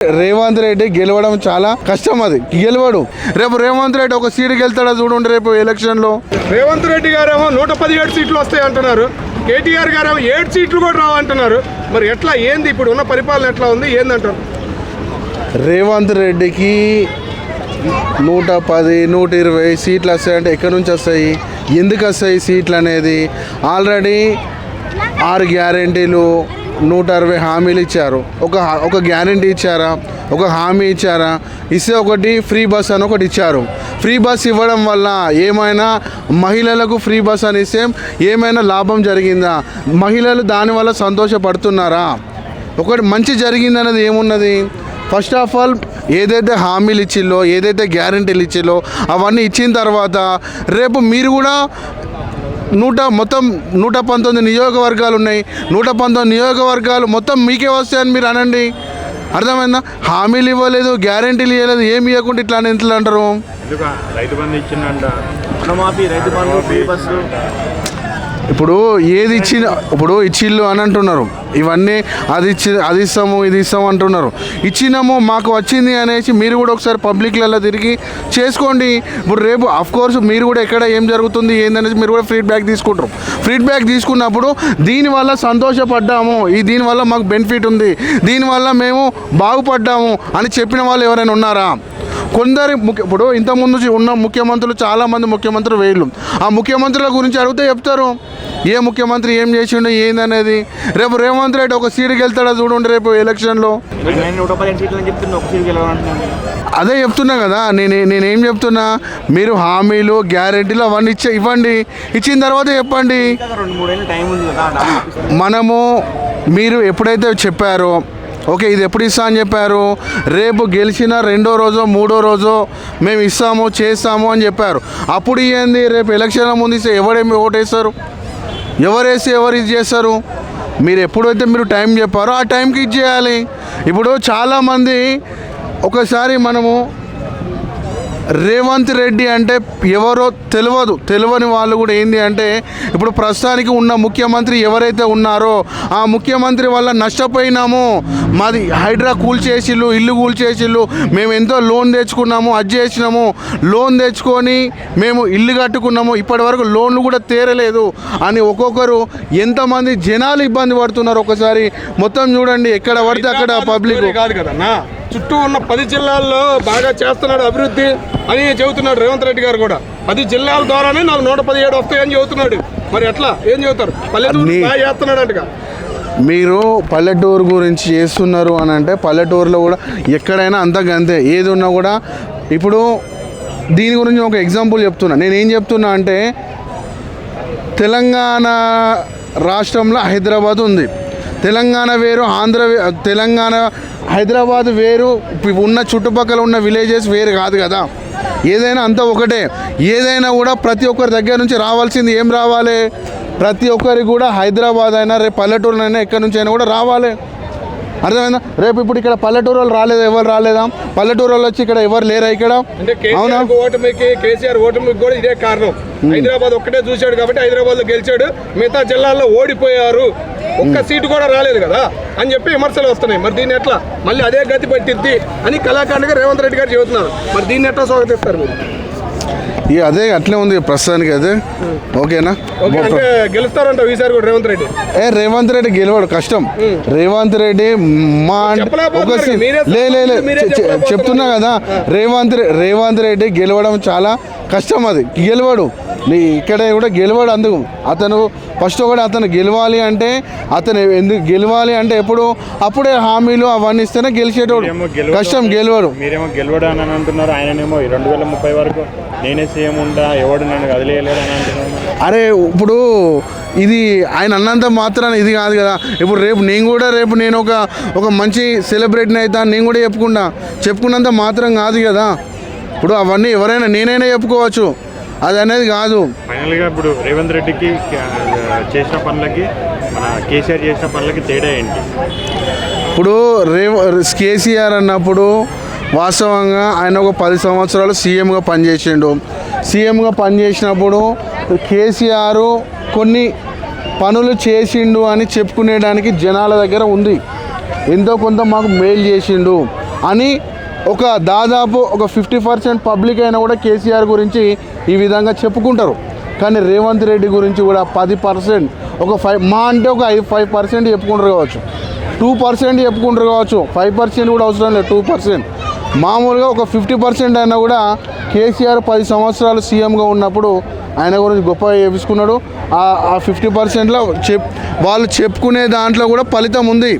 రేవంత్ రెడ్డి గెలవడం చాలా కష్టం, అది గెలవడు. రేపు రేవంత్ రెడ్డి ఒక సీటుకి వెళ్తాడా చూడండి రేపు ఎలక్షన్ లో. రేవంత్ రెడ్డి గారేమో 117 సీట్లు వస్తాయి అంటున్నారు, కేటీఆర్ గారేమో 7 సీట్లు కూడా రావంటున్నారు. మరి ఎట్లా ఏంది ఇప్పుడు ఉన్న పరిపాలన ఎట్లా ఉంది ఏందంటారు? రేవంత్ రెడ్డికి 110, 120 సీట్లు వస్తాయంటే ఎక్కడి నుంచి వస్తాయి, ఎందుకు వస్తాయి సీట్లు అనేది? ఆల్రెడీ 6 గ్యారెంటీలు 160 హామీలు ఇచ్చారు. ఒక గ్యారెంటీ ఇచ్చారా, ఒక హామీ ఇచ్చారా? ఇస్తే ఒకటి ఫ్రీ బస్ అని ఒకటి ఇచ్చారు. ఫ్రీ బస్ ఇవ్వడం వల్ల ఏమైనా మహిళలకు ఫ్రీ బస్ అని ఇస్తే ఏమైనా లాభం జరిగిందా? మహిళలు దానివల్ల సంతోషపడుతున్నారా? ఒకటి మంచి జరిగిందనేది ఏమున్నది? ఫస్ట్ ఆఫ్ ఆల్ ఏదైతే హామీలు ఇచ్చిల్లో, ఏదైతే గ్యారెంటీలు ఇచ్చిల్లో అవన్నీ ఇచ్చిన తర్వాత రేపు మీరు కూడా మొత్తం 119 నియోజకవర్గాలు ఉన్నాయి. 119 నియోజకవర్గాలు మొత్తం మీకే వస్తాయని మీరు అనండి. అర్థమైందా? హామీలు ఇవ్వలేదు, గ్యారెంటీలు ఇవ్వలేదు, ఏమి ఇవ్వకుండా ఇట్లా అని ఎంత అంటారు? రైతు బంధు ఇచ్చిందంట, రుణమాఫీ, రైతు బంధు, ఫ్రీ బస్సు. ఇప్పుడు ఏది ఇప్పుడు ఇచ్చిళ్ళు అని అంటున్నారు. ఇవన్నీ అది ఇస్తాము ఇది ఇస్తాము అంటున్నారు. ఇచ్చినాము మాకు వచ్చింది అనేసి మీరు కూడా ఒకసారి పబ్లిక్లలో తిరిగి చేసుకోండి. ఇప్పుడు రేపు అఫ్కోర్స్ మీరు కూడా ఎక్కడ ఏం జరుగుతుంది ఏందనేసి మీరు కూడా ఫీడ్బ్యాక్ తీసుకుంటారు. ఫీడ్బ్యాక్ తీసుకున్నప్పుడు దీనివల్ల సంతోషపడ్డాము, దీనివల్ల మాకు బెనిఫిట్ ఉంది, దీనివల్ల మేము బాగుపడ్డాము అని చెప్పిన వాళ్ళు ఎవరైనా ఉన్నారా? కొందరు ఇప్పుడు ఇంతకుముందు ఉన్న ముఖ్యమంత్రులు, చాలామంది ముఖ్యమంత్రులు వేళ్ళు. ఆ ముఖ్యమంత్రుల గురించి అడిగితే చెప్తారు ఏ ముఖ్యమంత్రి ఏం చేసిండు ఏందనేది. రేపు రేవంత్ రెడ్డి ఒక సీటుకి వెళ్తాడా చూడండి రేపు ఎలక్షన్లో. అదే చెప్తున్నా కదా, నేనేం చెప్తున్నా, మీరు హామీలు గ్యారెంటీలు అవన్నీ ఇవ్వండి, ఇచ్చిన తర్వాత చెప్పండి. మీరు ఎప్పుడైతే చెప్పారో ఓకే ఇది ఎప్పుడు ఇస్తా అని చెప్పారు, రేపు గెలిచిన 2వ రోజో 3వ రోజో మేము ఇస్తాము చేస్తాము అని చెప్పారు. అప్పుడు ఏంది రేపు ఎలక్షన్ల ముందు ఇస్తే ఎవరేమి ఓటేస్తారు, ఎవరేసి ఎవరు ఇది చేస్తారు? మీరు ఎప్పుడైతే మీరు టైం చెప్పారో ఆ టైంకి ఇది చేయాలి. ఇప్పుడు చాలామంది ఒకసారి మనము రేవంత్ రెడ్డి అంటే ఎవరో తెలియని వాళ్ళు కూడా ఏంది అంటే ఇప్పుడు ప్రస్తుతానికి ఉన్న ముఖ్యమంత్రి ఎవరైతే ఉన్నారో ఆ ముఖ్యమంత్రి వల్ల నష్టపోయినాము, మాది హైడ్రా కూల్చేసిళ్ళు, ఇల్లు కూల్చేసిళ్ళు, మేము ఎంతో లోన్ తెచ్చుకున్నాము, అది చేసినాము, లోన్ తెచ్చుకొని మేము ఇల్లు కట్టుకున్నాము, ఇప్పటి వరకు లోన్లు కూడా తీరలేదు అని ఒక్కొక్కరు ఎంతమంది జనాలు ఇబ్బంది పడుతున్నారు. ఒకసారి మొత్తం చూడండి, ఎక్కడ పడితే అక్కడ పబ్లిక్ కాదు కదన్నా, చుట్టూ ఉన్న 10 జిల్లాల్లో బాగా చేస్తున్నాడు అభివృద్ధి అని చెబుతున్నాడు రేవంత్ రెడ్డి గారు కూడా. 10 జిల్లాల ద్వారానే నాకు 117 వస్తాయని చెబుతున్నాడు. మరి ఎట్లా ఏం చెబుతారు? పల్లెటూరు బాగా చేస్తున్నాడు అంటగా. మీరు పల్లెటూరు గురించి చేస్తున్నారు అని అంటే పల్లెటూరులో కూడా ఎక్కడైనా అంతే ఏది ఉన్నా కూడా. ఇప్పుడు దీని గురించి ఒక ఎగ్జాంపుల్ చెప్తున్నా. నేనేం చెప్తున్నా అంటే తెలంగాణ రాష్ట్రంలో హైదరాబాద్ ఉంది. తెలంగాణ వేరు, తెలంగాణ హైదరాబాద్ వేరు, ఉన్న చుట్టుపక్కల ఉన్న విలేజెస్ వేరు కాదు కదా. ఏదైనా అంతా ఒకటే. ఏదైనా కూడా ప్రతి ఒక్కరి దగ్గర నుంచి రావాల్సింది ఏం రావాలి? ప్రతి ఒక్కరికి కూడా హైదరాబాద్ అయినా రేపు పల్లెటూరునైనా ఎక్కడి నుంచి అయినా కూడా రావాలి. అర్థమైందా? రేపు ఇప్పుడు ఇక్కడ పల్లెటూరు వాళ్ళు రాలేదా? ఎవరు రాలేదా? పల్లెటూరు వాళ్ళు వచ్చి ఇక్కడ ఎవరు లేరా ఇక్కడ? అవునా? ఓటమికి కేసీఆర్ ఓటమికి కూడా ఇదే కారణం. హైదరాబాద్ ఒక్కటే చూశాడు కాబట్టి హైదరాబాద్ లో గెలిచాడు, మిగతా జిల్లాల్లో ఓడిపోయారు, ఒక్క సీటు కూడా రాలేదు కదా అని చెప్పి విమర్శలు వస్తున్నాయి. మరి దీన్ని ఎట్లా మళ్ళీ అదే గతి పట్టిద్ది అని కళాకారునిగా రేవంత్ రెడ్డి గారు చెబుతున్నారు. మరి దీన్ని ఎట్లా స్వాగతిస్తారు మీరు? అదే అట్లే ఉంది ప్రస్తుతానికి. అదే ఓకేనా? గెలుస్తారంట ఈసారి కూడా రేవంత్ రెడ్డి? రేవంత్ రెడ్డి గెలవడు, కష్టం. రేవంత్ రెడ్డి చెప్తున్నా కదా, రేవంత్ రెడ్డి గెలవడం చాలా కష్టం, అది గెలవడు. ఇక్కడ కూడా గెలవాడు. అందుకు అతను ఫస్ట్ కూడా అతను గెలవాలి అంటే ఎందుకు గెలవాలి అంటే అప్పుడే హామీలు అవన్నీ ఇస్తేనే గెలిచేటోడు. కష్టం గెలవాడు. మీరేమో గెలవడు అని అంటున్నారు, ఆయననేమో 2030 వరకు నేనే సీఎం ఉంటా, ఎవడు నన్ను వదిలేయలేడు అని అంటున్నారు. అరే ఇప్పుడు ఇది ఆయన అన్నంత మాత్రాన ఇది కాదు కదా. ఇప్పుడు రేపు నేను ఒక మంచి సెలబ్రిటీని అవుతా నేను కూడా చెప్పుకున్నంత మాత్రం కాదు కదా. ఇప్పుడు అవన్నీ ఎవరైనా నేనైనా చెప్పుకోవచ్చు, అది అనేది కాదు. ఫైనల్గా ఇప్పుడు రేవంత్ రెడ్డికి చేసిన పనులకి మన కేసీఆర్ చేసిన పనులకి తేడా ఏంటి? ఇప్పుడు కేసీఆర్ అన్నప్పుడు వాస్తవంగా ఆయన ఒక 10 సంవత్సరాలు సీఎంగా పనిచేసిండు. సీఎంగా పనిచేసినప్పుడు కేసీఆర్ కొన్ని పనులు చేసిండు అని చెప్పుకునేడానికి జనాల దగ్గర ఉంది. ఎంతో కొంత మాకు మేలు చేసిండు, అని ఒక దాదాపు ఒక 50% పబ్లిక్ అయినా కూడా కేసీఆర్ గురించి ఈ విధంగా చెప్పుకుంటారు. కానీ రేవంత్ రెడ్డి గురించి కూడా 10%, ఒక 5 మా అంటే ఒక 5% చెప్పుకుంటారు కావచ్చు, 2% చెప్పుకుంటారు కావచ్చు, 5% కూడా అవసరం లేదు, 2%. మామూలుగా ఒక 50% అయినా కూడా కేసీఆర్ 10 సంవత్సరాలు సీఎంగా ఉన్నప్పుడు ఆయన గురించి గొప్పగా చేపించుకున్నాడు. ఆ 50%లో వాళ్ళు చెప్పుకునే దాంట్లో కూడా ఫలితం ఉంది.